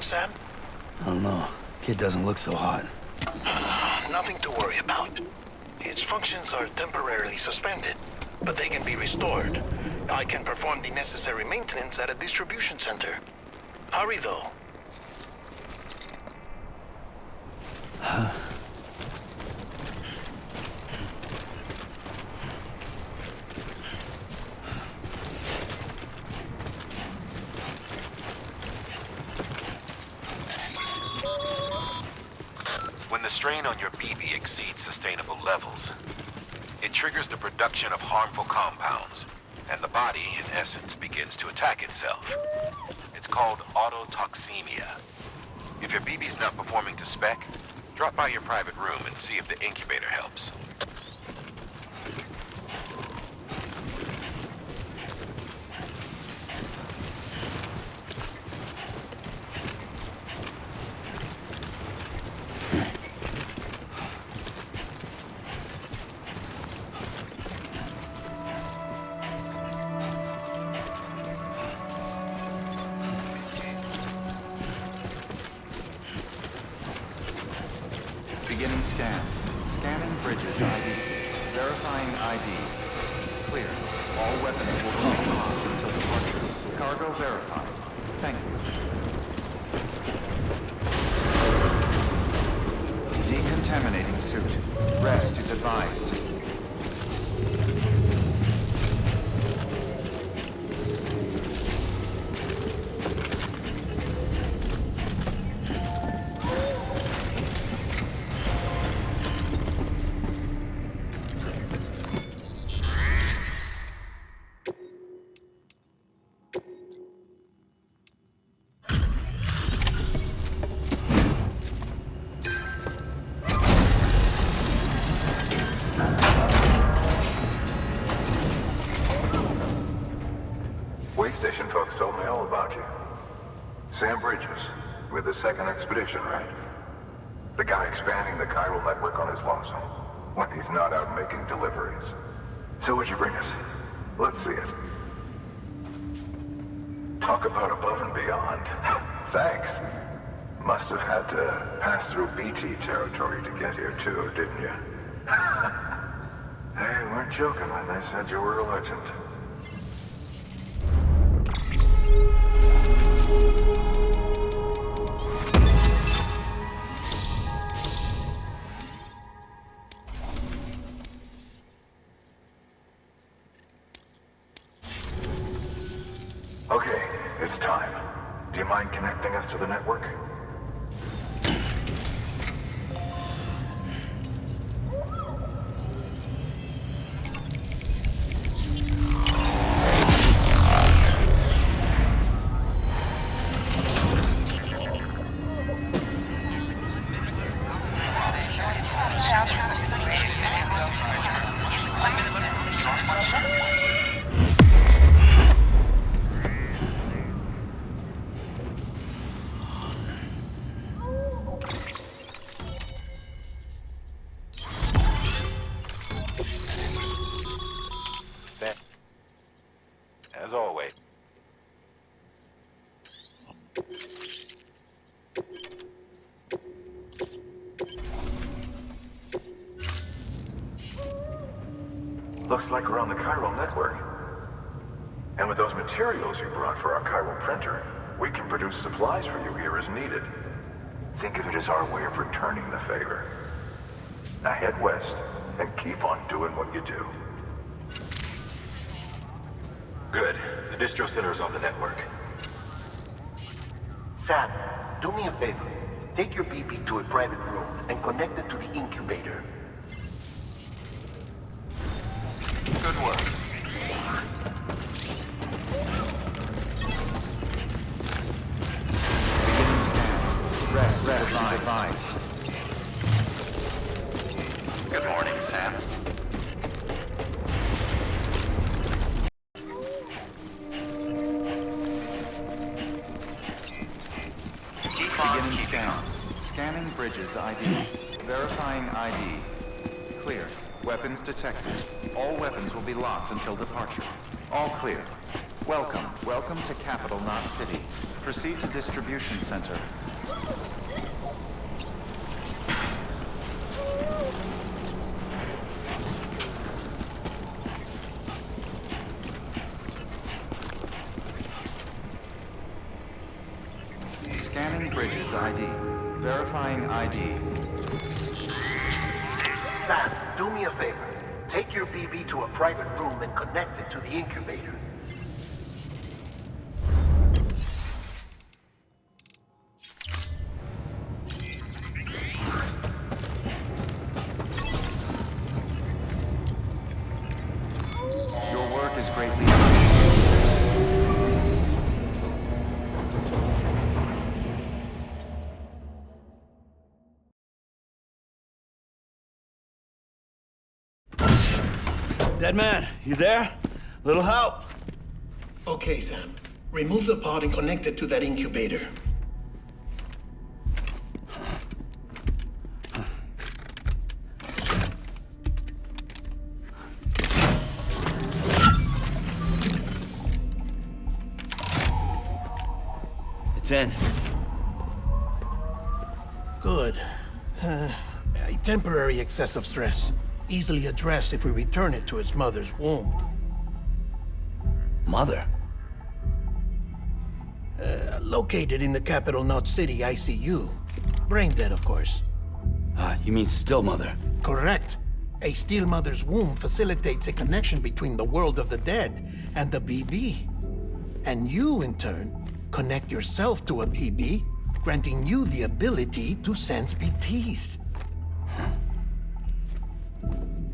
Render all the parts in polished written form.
Sam? I don't know. Kid doesn't look so hot. Nothing to worry about. Its functions are temporarily suspended, but they can be restored. I can perform the necessary maintenance at a distribution center. Hurry, though. When the strain on your BB exceeds sustainable levels, it triggers the production of harmful compounds, and the body, in essence, begins to attack itself. It's called autotoxemia. If your BB's not performing to spec, drop by your private room and see if the incubator helps. Beginning scan. Scanning bridges ID. Verifying ID. Clear. All weapons will remain locked until departure. Cargo verified. Thank you. Decontaminating suit. Rest is advised. about you. Sam Bridges, with the second expedition, right? The guy expanding the chiral network on his lonesome, when he's not out making deliveries. So what'd you bring us? Let's see it. Talk about above and beyond. Thanks. Must have had to pass through BT territory to get here too, didn't you? They weren't joking when they said you were a legend. Okay, it's time. Do you mind connecting us to the network? As always. Looks like we're on the chiral network. And with those materials you brought for our chiral printer, we can produce supplies for you here as needed. Think of it as our way of returning the favor. Now head west and keep on doing what you do. Good. The distro center is on the network. Sam, do me a favor. Take your BB to a private room and connect it to the incubator. Good work. Beginning scan. Rest advised. Good morning, Sam. Beginning scan. Scanning Bridges ID. Verifying ID. Clear. Weapons detected. All weapons will be locked until departure. All clear. Welcome to Capital Knot City. Proceed to distribution center. Scanning Bridges ID. Verifying ID. Sam, do me a favor. Take your BB to a private room and connect it to the incubator. Your work is greatly appreciated. Dead man, you there? Little help? Okay, Sam. Remove the pod and connect it to that incubator. It's in. Good. A temporary excessive stress. Easily addressed if we return it to its mother's womb. Mother? Located in the Capital Knot City ICU. Brain dead, of course. You mean still mother? Correct. A still mother's womb facilitates a connection between the world of the dead and the BB. And you, in turn, connect yourself to a BB, granting you the ability to sense BTs.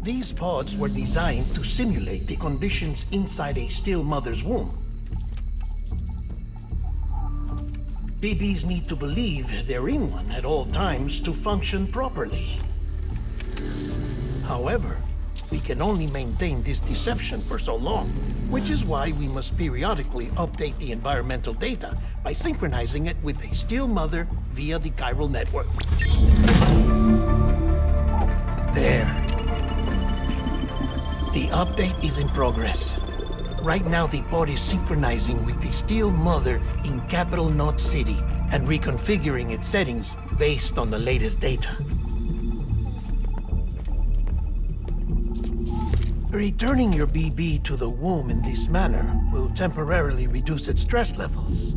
These pods were designed to simulate the conditions inside a still mother's womb. BBs need to believe they're in one at all times to function properly. However, we can only maintain this deception for so long, which is why we must periodically update the environmental data by synchronizing it with a still mother via the chiral network. There. The update is in progress. Right now, the pod is synchronizing with the Steel Mother in Capital Knot City and reconfiguring its settings based on the latest data. Returning your BB to the womb in this manner will temporarily reduce its stress levels.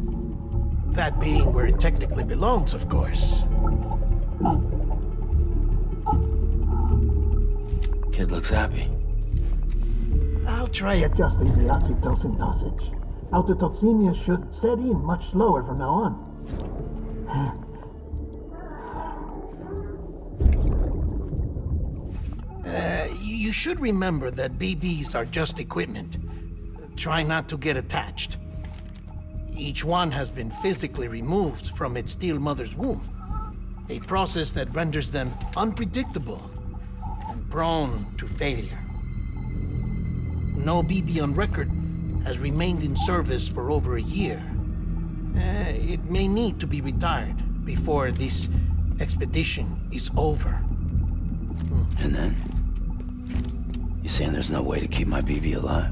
That being where it technically belongs, of course. Kid looks happy. I'll try adjusting the oxytocin dosage. Autotoxemia should set in much slower from now on. You should remember that BBs are just equipment. Try not to get attached. Each one has been physically removed from its steel mother's womb, a process that renders them unpredictable and prone to failure. No BB on record has remained in service for over a year. It may need to be retired before this expedition is over. And then? You saying there's no way to keep my BB alive?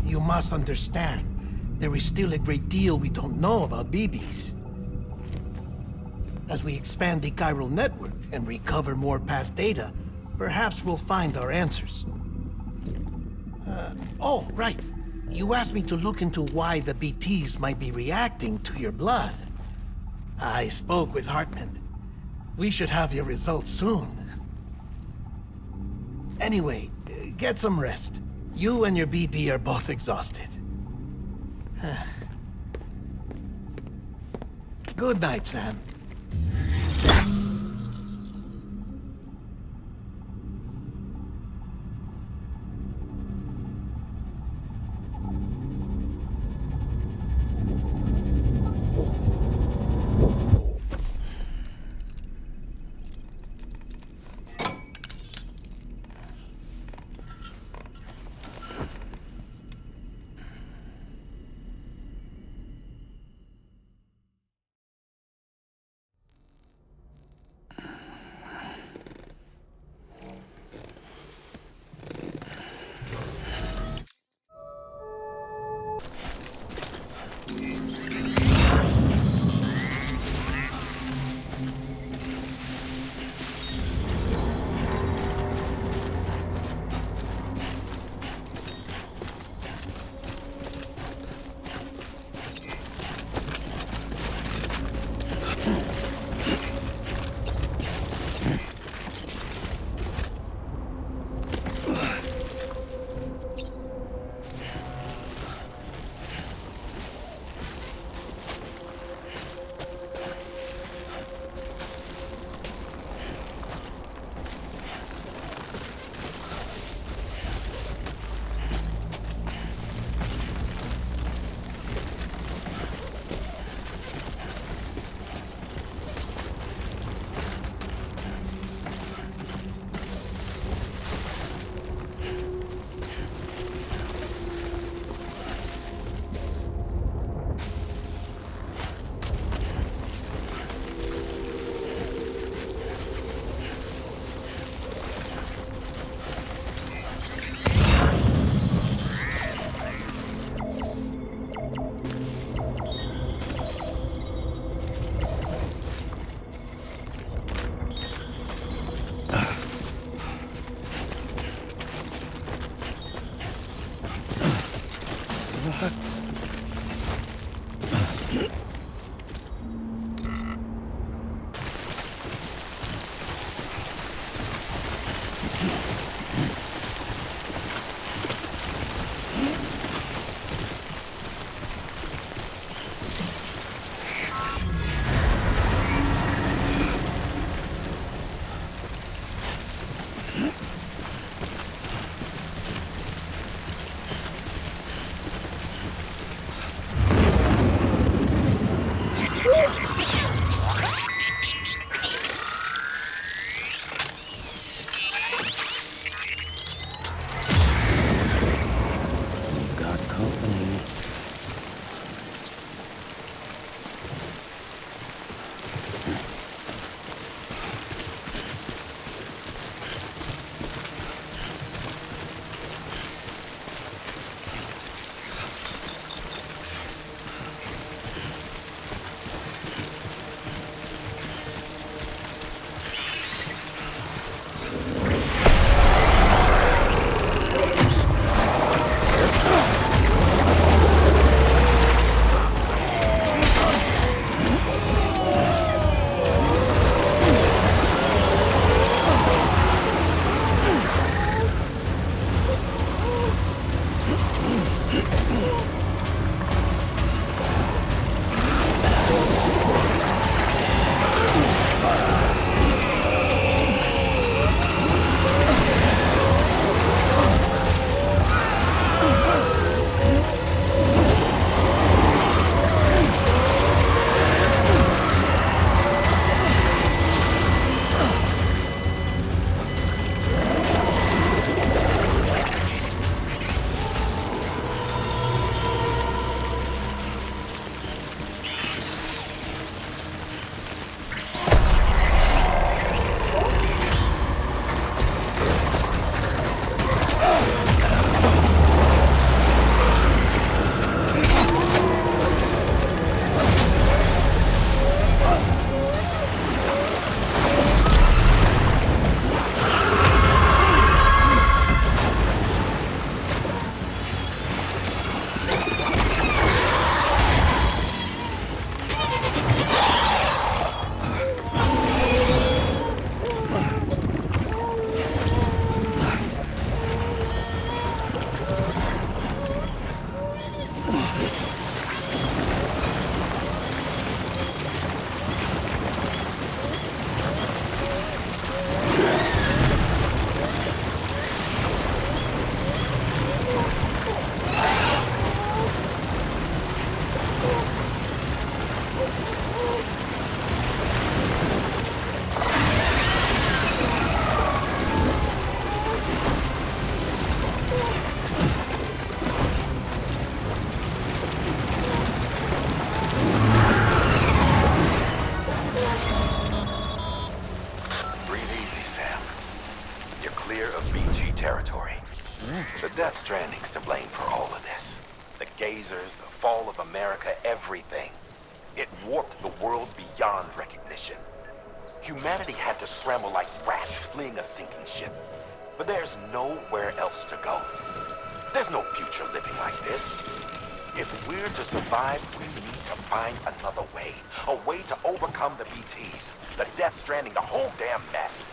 You must understand, there is still a great deal we don't know about BBs. As we expand the chiral network and recover more past data, perhaps we'll find our answers. Oh, right. You asked me to look into why the BTs might be reacting to your blood. I spoke with Hartman. We should have your results soon. Anyway, get some rest. You and your BB are both exhausted. Good night, Sam. clear of BG territory. The Death Stranding's to blame for all of this. The gazers, the fall of America, everything. It warped the world beyond recognition. Humanity had to scramble like rats fleeing a sinking ship. But there's nowhere else to go. There's no future living like this. If we're to survive, we need to find another way. A way to overcome the BTs, the Death Stranding, the whole damn mess.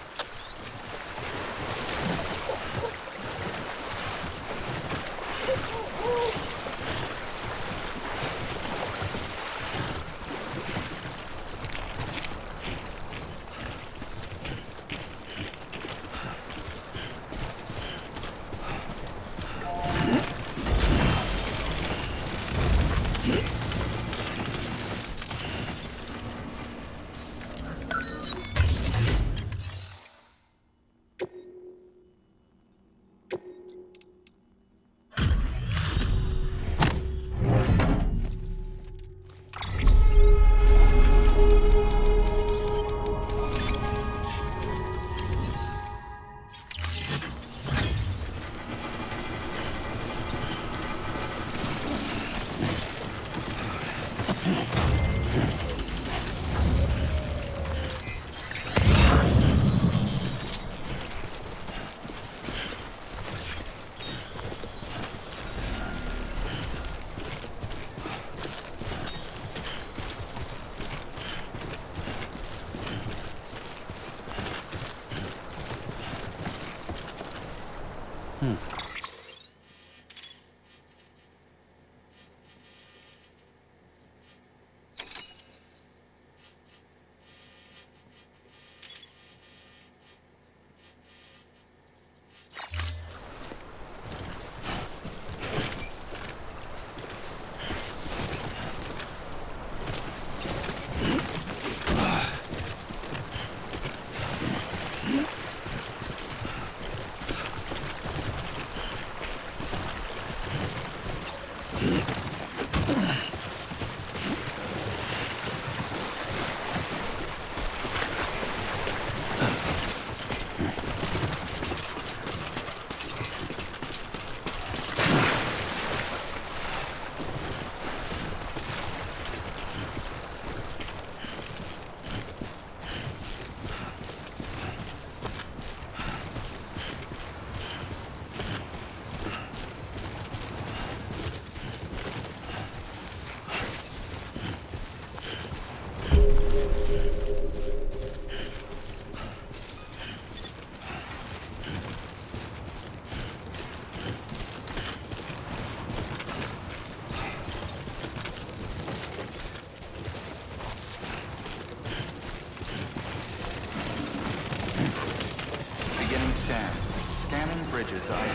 Bridges ID.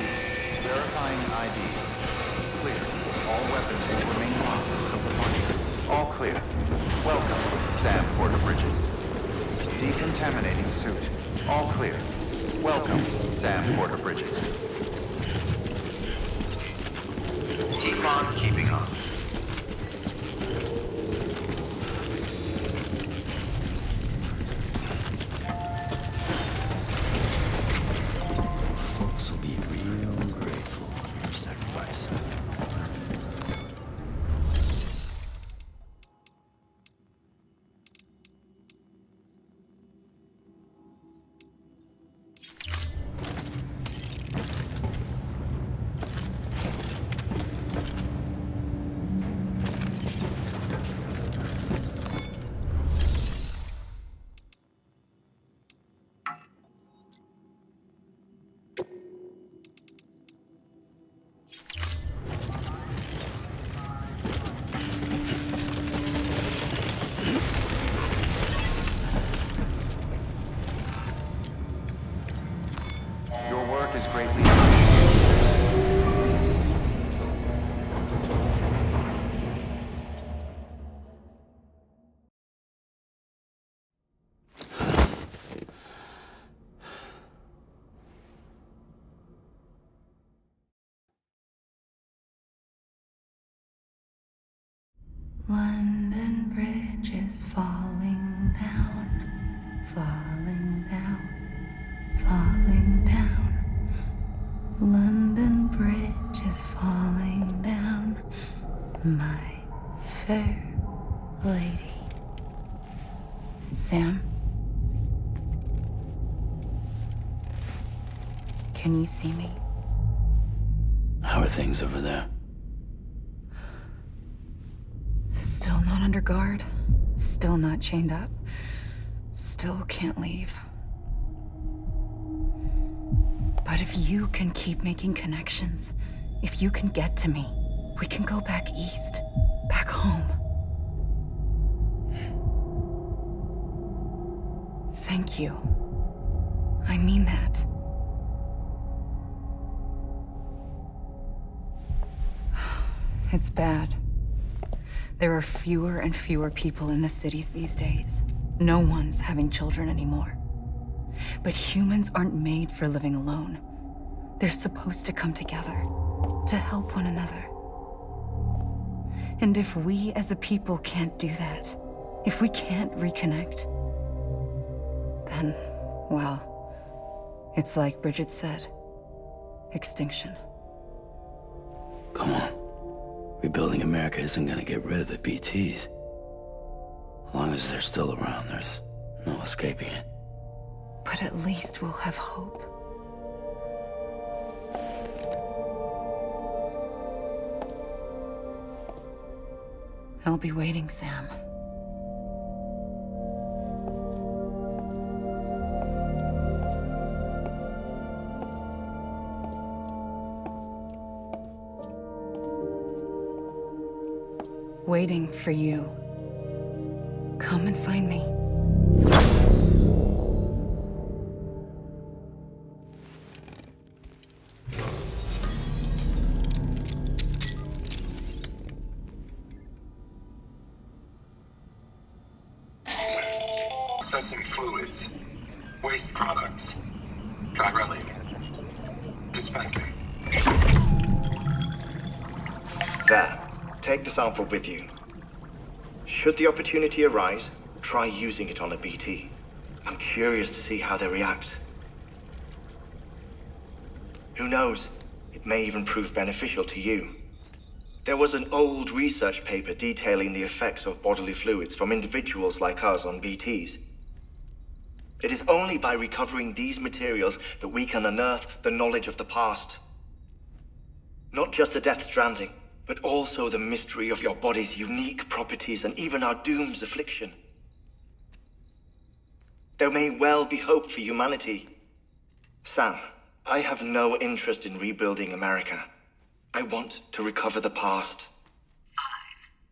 Verifying ID. Clear. All weapons will remain locked until departure. All clear. Welcome, Sam Porterbridges. Decontaminating suit. All clear. Welcome, Sam Porterbridges. Keep on keeping on. Folks will be real grateful for your sacrifice. Your work is greatly appreciated. London Bridge is falling down, falling down, falling down. is falling down, my fair lady. Sam? Can you see me? How are things over there? Still not under guard. Still not chained up. Still can't leave. But if you can keep making connections, if you can get to me, we can go back east, back home. Thank you. I mean that. It's bad. There are fewer and fewer people in the cities these days. No one's having children anymore. But humans aren't made for living alone. They're supposed to come together, to help one another. And if we as a people can't do that, if we can't reconnect, then, well, it's like Bridget said, extinction. Come on. Rebuilding America isn't gonna get rid of the BTs. As long as they're still around, there's no escaping it. But at least we'll have hope. I'll be waiting, Sam. Waiting for you. Come and find me. Processing fluids, waste products, dry relic, dispensing. There. Take the sample with you. Should the opportunity arise, try using it on a BT. I'm curious to see how they react. Who knows? It may even prove beneficial to you. There was an old research paper detailing the effects of bodily fluids from individuals like us on BTs. It is only by recovering these materials that we can unearth the knowledge of the past. Not just the Death Stranding, but also the mystery of your body's unique properties and even our doom's affliction. There may well be hope for humanity. Sam, I have no interest in rebuilding America. I want to recover the past.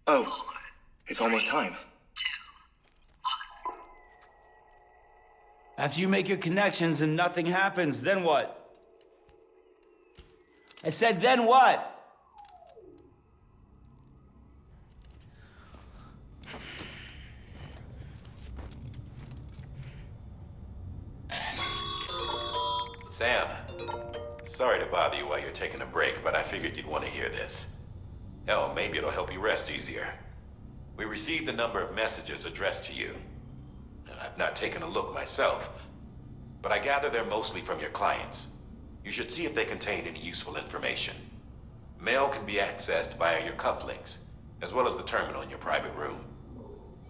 5, 4, oh, it's almost time. 2, 1. After you make your connections and nothing happens, then what? I said, then what? Sam, sorry to bother you while you're taking a break, but I figured you'd want to hear this. Hell, maybe it'll help you rest easier. We received a number of messages addressed to you. I've not taken a look myself, but I gather they're mostly from your clients. You should see if they contain any useful information. Mail can be accessed via your cufflinks, as well as the terminal in your private room.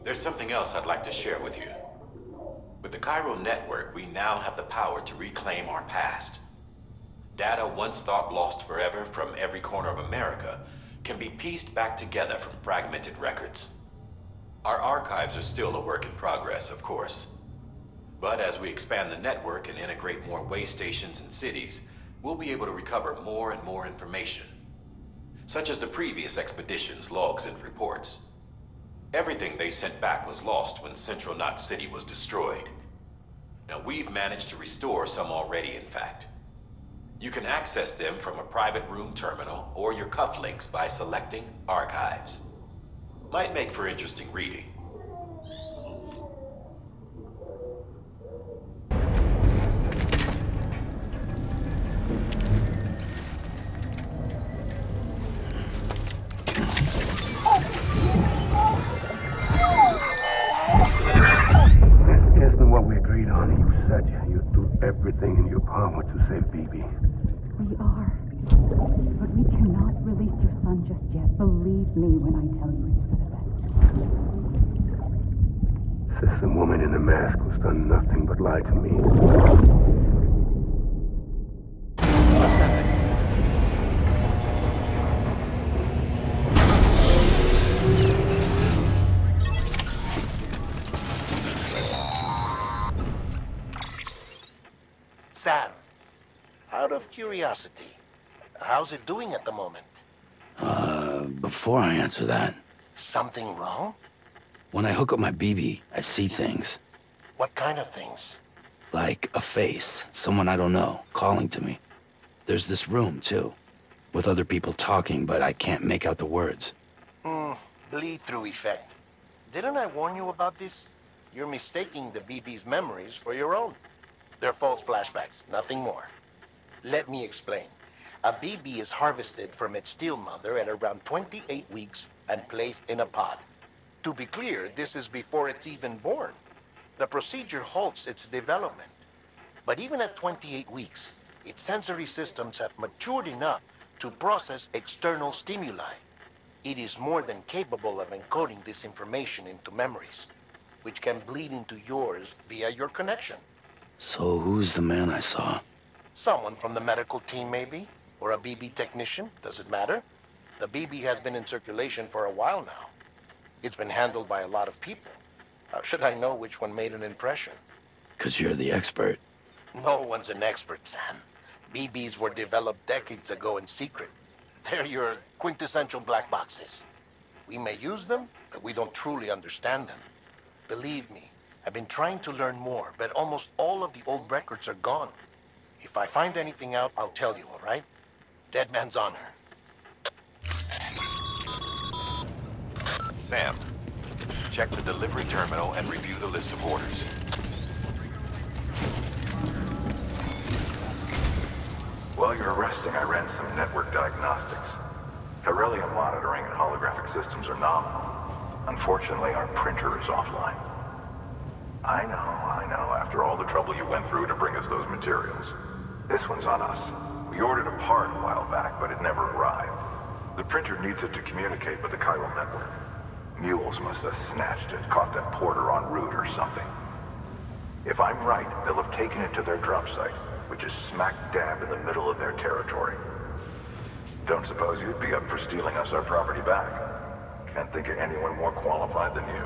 There's something else I'd like to share with you. With the Chiral network, we now have the power to reclaim our past. Data once thought lost forever from every corner of America can be pieced back together from fragmented records. Our archives are still a work in progress, of course. But as we expand the network and integrate more way stations and cities, we'll be able to recover more and more information, such as the previous expedition's logs and reports. Everything they sent back was lost when Central Knot City was destroyed. Now, we've managed to restore some already, in fact. You can access them from a private room terminal or your cufflinks by selecting Archives. Might make for interesting reading. Everything in your power to save BB. We are. But we can Trust me when I tell you it's for the best. Says the woman in the mask who's done nothing but lie to me. Ascending. Sam, out of curiosity, how's it doing at the moment? Before I answer that, Something wrong? when I hook up my BB, I see things. What kind of things? Like a face, someone I don't know, calling to me. There's this room, too, with other people talking, but I can't make out the words. Bleed-through effect. Didn't I warn you about this? You're mistaking the BB's memories for your own. They're false flashbacks, nothing more. Let me explain. A BB is harvested from its steel mother at around 28 weeks and placed in a pod. To be clear, this is before it's even born. The procedure halts its development. But even at 28 weeks, its sensory systems have matured enough to process external stimuli. It is more than capable of encoding this information into memories, which can bleed into yours via your connection. So who's the man I saw? Someone from the medical team, maybe? Or a BB technician? Does it matter? The BB has been in circulation for a while now. It's been handled by a lot of people. How should I know which one made an impression? 'Cause you're the expert. No one's an expert, Sam. BBs were developed decades ago in secret. They're your quintessential black boxes. We may use them, but we don't truly understand them. Believe me, I've been trying to learn more, but almost all of the old records are gone. If I find anything out, I'll tell you, all right? Dead man's honor. Sam, check the delivery terminal and review the list of orders. While you're resting, I ran some network diagnostics. Beryllium monitoring and holographic systems are nominal. Unfortunately, our printer is offline. I know, after all the trouble you went through to bring us those materials. This one's on us. We ordered a part a while back, but it never arrived. The printer needs it to communicate with the chiral network. Mules must have snatched it, caught that porter en route or something. If I'm right, they'll have taken it to their drop site, which is smack dab in the middle of their territory. Don't suppose you'd be up for stealing us our property back? Can't think of anyone more qualified than you.